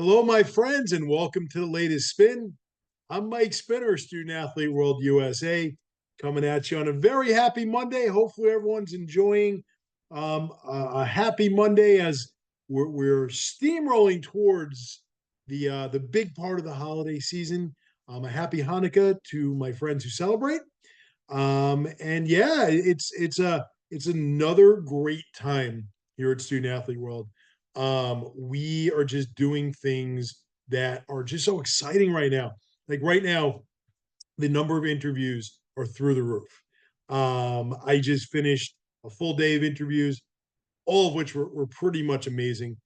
Hello, my friends, and welcome to the latest spin. I'm Mike Spinner, Student Athlete World USA, coming at you on a very happy Monday. Hopefully, everyone's enjoying a happy Monday as we're steamrolling towards the big part of the holiday season. A happy Hanukkah to my friends who celebrate. And yeah, it's another great time here at Student Athlete World. We are just doing things that are just so exciting right now. Like right now, the number of interviews are through the roof. I just finished a full day of interviews, all of which were pretty much amazing.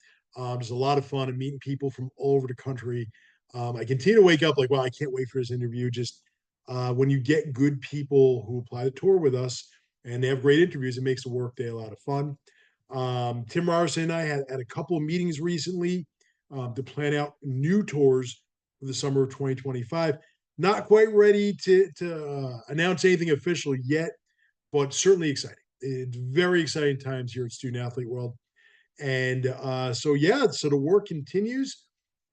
Just a lot of fun and meeting people from all over the country. I continue to wake up like, wow, I can't wait for this interview. Just when you get good people who apply the tour with us and they have great interviews, it makes the workday a lot of fun. Tim Ryerson and I had a couple of meetings recently to plan out new tours for the summer of 2025. Not quite ready to announce anything official yet, but certainly exciting. It's very exciting times here at Student Athlete World. And so the work continues.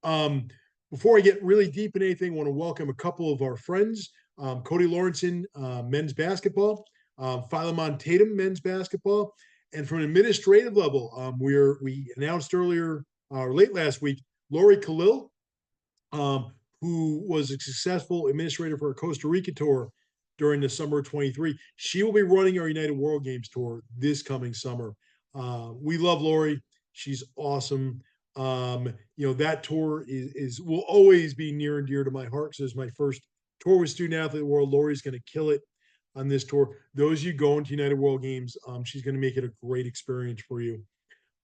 Um, Before I get really deep in anything, I want to welcome a couple of our friends, Cody Lawrenson, men's basketball, Philemon Tatum, men's basketball. And from an administrative level, we announced earlier or late last week, Lori Khalil, who was a successful administrator for a Costa Rica tour during the summer of 23. She will be running our United World Games tour this coming summer. We love Lori. She's awesome. That tour is will always be near and dear to my heart because it's my first tour with Student Athlete World. Lori's going to kill it on this tour. Those of you going to United World Games, she's going to make it a great experience for you.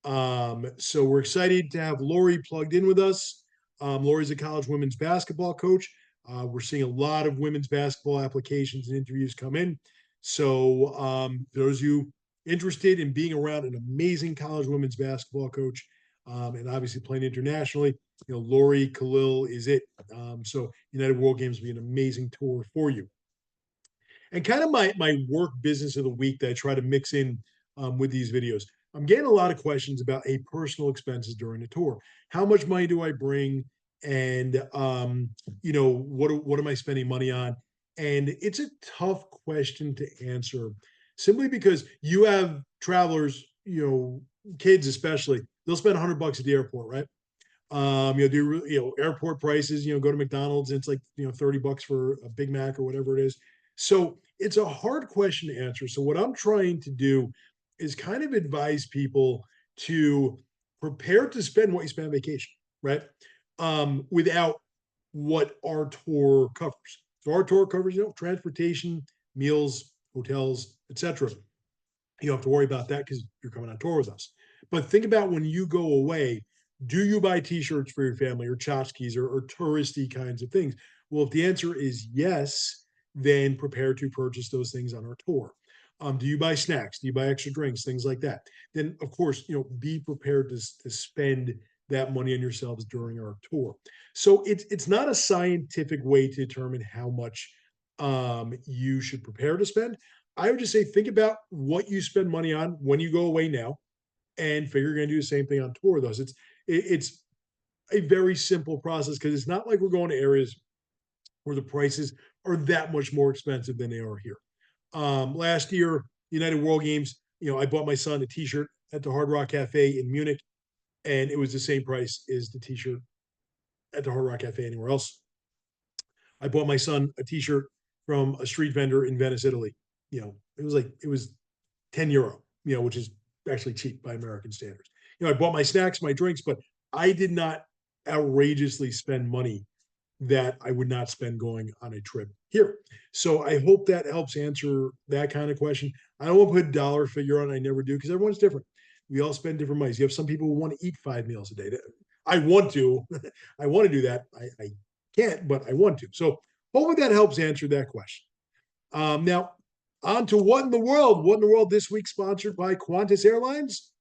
So we're excited to have Lori plugged in with us. Lori's a college women's basketball coach. We're seeing a lot of women's basketball applications and interviews come in. So those of you interested in being around an amazing college women's basketball coach and obviously playing internationally, Lori Khalil is it. So United World Games will be an amazing tour for you. And kind of my work business of the week that I try to mix in with these videos. I'm getting a lot of questions about personal expenses during the tour. How much money do I bring? And what am I spending money on? And it's a tough question to answer simply because you have travelers, kids especially, they'll spend $100 at the airport, right? Do airport prices, go to McDonald's and it's like, $30 for a Big Mac or whatever it is. So it's a hard question to answer. So what I'm trying to do is kind of advise people to prepare to spend what you spend on vacation, right? Without what our tour covers. So our tour covers, transportation, meals, hotels, etc. You don't have to worry about that because you're coming on tour with us. But think about when you go away, do you buy t-shirts for your family or tchotchkes or touristy kinds of things? Well, if the answer is yes, then prepare to purchase those things on our tour. Do you buy snacks? Do you buy extra drinks? Things like that. Then, of course, be prepared to spend that money on yourselves during our tour. So it's not a scientific way to determine how much you should prepare to spend. I would just say think about what you spend money on when you go away now, and figure you're going to do the same thing on tour with us. It's a very simple process because it's not like we're going to areas where the prices are that much more expensive than they are here. Last year, United World Games, I bought my son a T-shirt at the Hard Rock Cafe in Munich, and it was the same price as the T-shirt at the Hard Rock Cafe anywhere else. I bought my son a T-shirt from a street vendor in Venice, Italy. It was €10, which is actually cheap by American standards. I bought my snacks, my drinks, but I did not outrageously spend money that I would not spend going on a trip here. So I hope that helps answer that kind of question. I don't want to put a dollar figure on it. I never do because everyone's different. We all spend different monies. You have some people who want to eat 5 meals a day. I want to. I want to do that. I can't, but I want to. So hopefully that helps answer that question. Now, on to What in the World. What in the World this week, sponsored by Qantas Airlines.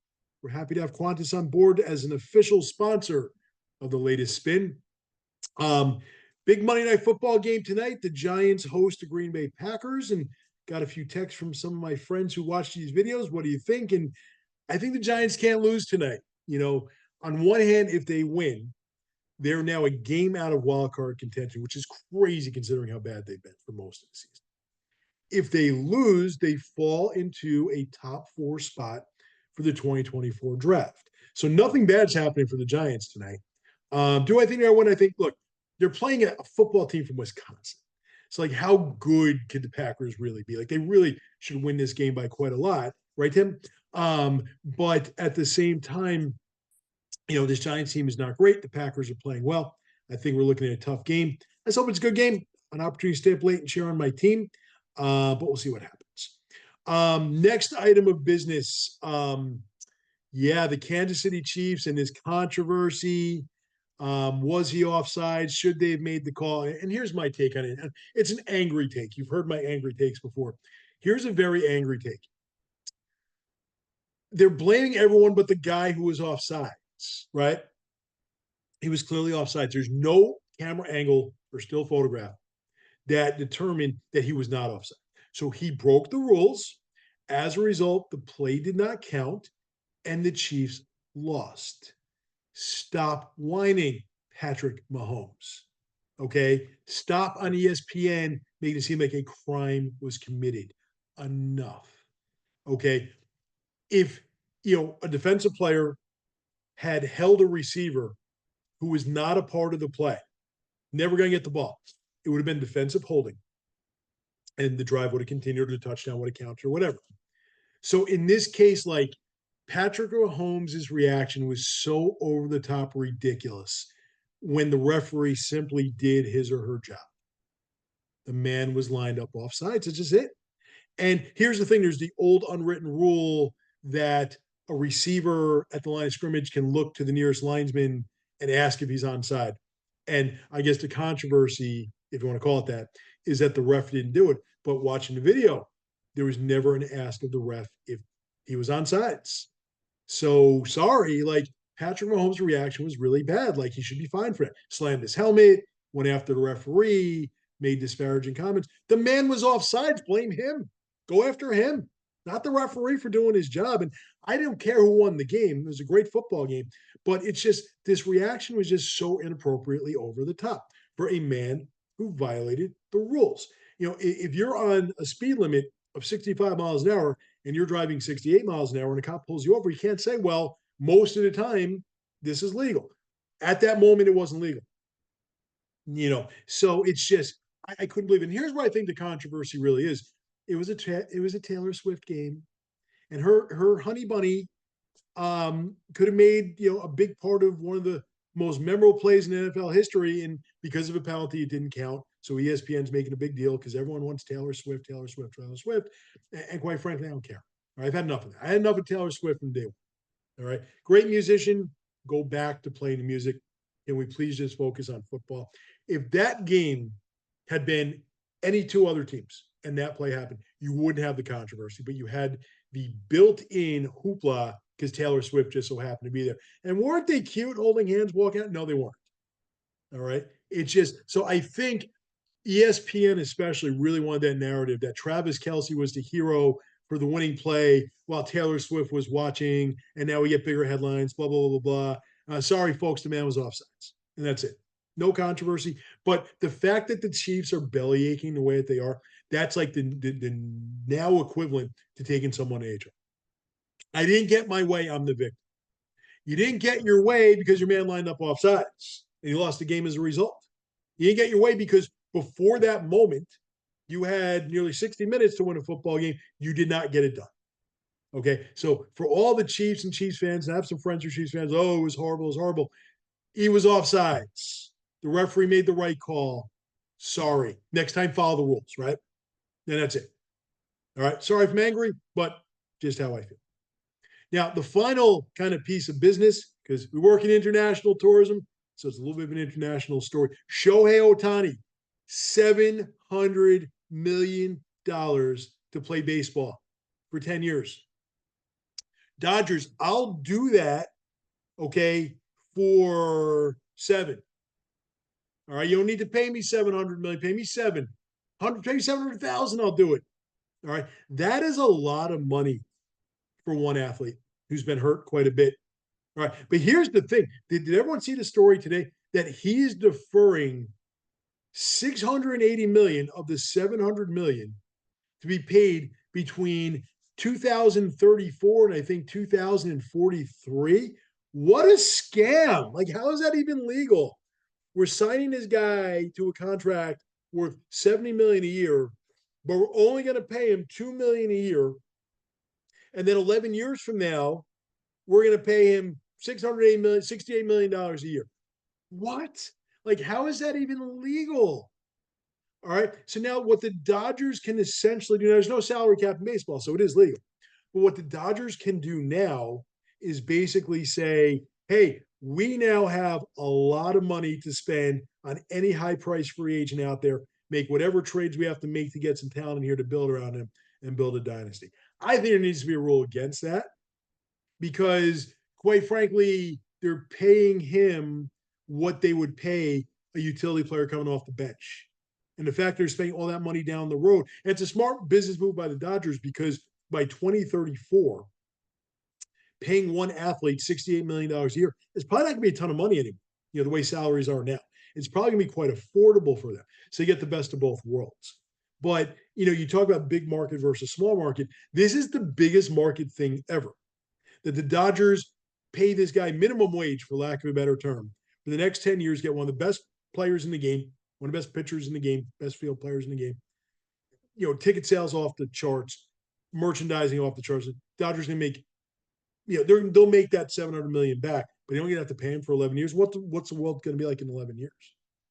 We're happy to have Qantas on board as an official sponsor of the latest spin. Big Monday Night Football game tonight. The Giants host the Green Bay Packers, and got a few texts from some of my friends who watch these videos. What do you think? And I think the Giants can't lose tonight. On one hand, if they win, They're now a game out of wild card contention, which is crazy considering how bad they've been for most of the season. If they lose, they fall into a top 4 spot for the 2024 draft. So nothing bad's happening for the Giants tonight. Do I think they're one? I think, look, they're playing a football team from Wisconsin. So, like, how good could the Packers really be? Like, they really should win this game by quite a lot, right, Tim? But at the same time, this Giants team is not great. The Packers are playing well. I think we're looking at a tough game. I just hope it's a good game, an opportunity to stay up late and cheer on my team. But we'll see what happens. Next item of business. The Kansas City Chiefs and this controversy. Was he offside? Should they have made the call? And here's my take on it. It's an angry take. You've heard my angry takes before. Here's a very angry take. They're blaming everyone but the guy who was offside, right? He was clearly offside. There's no camera angle or still photograph that determined that he was not offside. So he broke the rules. As a result, the play did not count and the Chiefs lost. Stop whining, Patrick Mahomes. Okay? Stop on ESPN making it seem like a crime was committed. Enough. Okay? If, a defensive player had held a receiver who was not a part of the play, never going to get the ball, it would have been defensive holding. And the drive would have continued, or the touchdown would have counted, or whatever. So in this case, like, Patrick Mahomes' reaction was so over the top ridiculous when the referee simply did his or her job. The man was lined up offsides. That's just it. And here's the thing, there's the old unwritten rule that a receiver at the line of scrimmage can look to the nearest linesman and ask if he's onside. And I guess the controversy, if you want to call it that, is that the ref didn't do it. But watching the video, there was never an ask of the ref if he was onsides. So sorry, like, Patrick Mahomes' reaction was really bad. Like, he should be fined for it. Slammed his helmet, went after the referee, made disparaging comments. The man was offsides. Blame him. Go after him, not the referee for doing his job. And I don't care who won the game. It was a great football game. But it's just, this reaction was just so inappropriately over the top for a man who violated the rules. If you're on a speed limit of 65 miles an hour and you're driving 68 miles an hour and a cop pulls you over, you can't say, well, most of the time, this is legal. At that moment, it wasn't legal. So it's just, I couldn't believe it. And here's where I think the controversy really is. It was a Taylor Swift game, and her honey bunny could have made a big part of one of the most memorable plays in NFL history, and because of a penalty, it didn't count. So ESPN's making a big deal because everyone wants Taylor Swift, Taylor Swift, Taylor Swift, and quite frankly, I don't care. All right, I've had enough of that. I had enough of Taylor Swift from day one. All right, great musician. Go back to playing the music. Can we please just focus on football? If that game had been any two other teams and that play happened, you wouldn't have the controversy, but you had the built-in hoopla because Taylor Swift just so happened to be there. And weren't they cute holding hands, walking out? No, they weren't. All right. It's just, so I think ESPN especially really wanted that narrative that Travis Kelce was the hero for the winning play while Taylor Swift was watching, and now we get bigger headlines, blah, blah, blah, blah, blah. Sorry, folks, the man was offsides. And that's it. No controversy. But the fact that the Chiefs are belly aching the way that they are, that's like the now equivalent to taking someone to HR. I didn't get my way. I'm the victim. You didn't get your way because your man lined up offsides and you lost the game as a result. You didn't get your way because before that moment, you had nearly 60 minutes to win a football game. You did not get it done. Okay. So for all the Chiefs and Chiefs fans, and I have some friends who are Chiefs fans, oh, it was horrible. It was horrible. He was offsides. The referee made the right call. Sorry. Next time, follow the rules, right? And that's it. All right. Sorry if I'm angry, but just how I feel. Now, the final kind of piece of business, because we work in international tourism, so it's a little bit of an international story. Shohei Otani, $700 million to play baseball for 10 years. Dodgers, I'll do that, okay, for 7. All right, you don't need to pay me $700 million. Pay me 7. Pay me 700,000. I'll do it. All right, that is a lot of money for one athlete who's been hurt quite a bit. All right, but here's the thing: did everyone see the story today? that he is deferring 680 million of the 700 million to be paid between 2034 and I think 2043. What a scam. Like, how is that even legal? We're signing this guy to a contract worth 70 million a year, but we're only going to pay him 2 million a year. And then 11 years from now, we're going to pay him 608 million, $68 million a year. What? Like, how is that even legal? All right. So now what the Dodgers can essentially do, there's no salary cap in baseball, so it is legal. But what the Dodgers can do now is basically say, hey, we now have a lot of money to spend on any high price free agent out there, make whatever trades we have to make to get some talent in here to build around him and build a dynasty. I think there needs to be a rule against that because, quite frankly, they're paying him what they would pay a utility player coming off the bench. And the fact they're spending all that money down the road, and it's a smart business move by the Dodgers because by 2034, paying one athlete $68 million a year is probably not going to be a ton of money anymore, the way salaries are now. It's probably going to be quite affordable for them. So you get the best of both worlds. But, you talk about big market versus small market. This is the biggest market thing ever. That the Dodgers pay this guy minimum wage, for lack of a better term, for the next 10 years, get one of the best players in the game, one of the best pitchers in the game, best field players in the game. Ticket sales off the charts, merchandising off the charts. The Dodgers can make, they'll make that 700 million back, but they don't get to have to pay him for 11 years. What's the world going to be like in 11 years?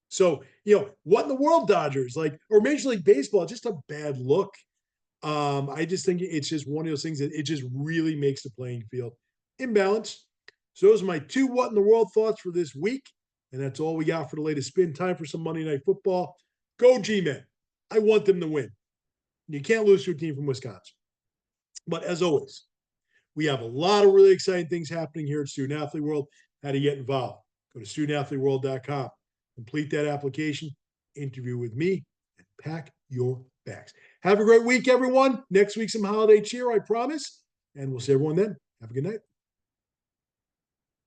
So, what in the world, Dodgers? Or Major League Baseball, just a bad look. I just think it's just one of those things that it just really makes the playing field imbalanced. So those are my two what in the world thoughts for this week. And that's all we got for the latest spin. Time for some Monday Night Football. Go G-Men. I want them to win. You can't lose to a team from Wisconsin. But as always, we have a lot of really exciting things happening here at Student Athlete World. How to get involved? Go to studentathleteworld.com. Complete that application, interview with me, and pack your bags. Have a great week, everyone. Next week, some holiday cheer, I promise. And we'll see everyone then. Have a good night.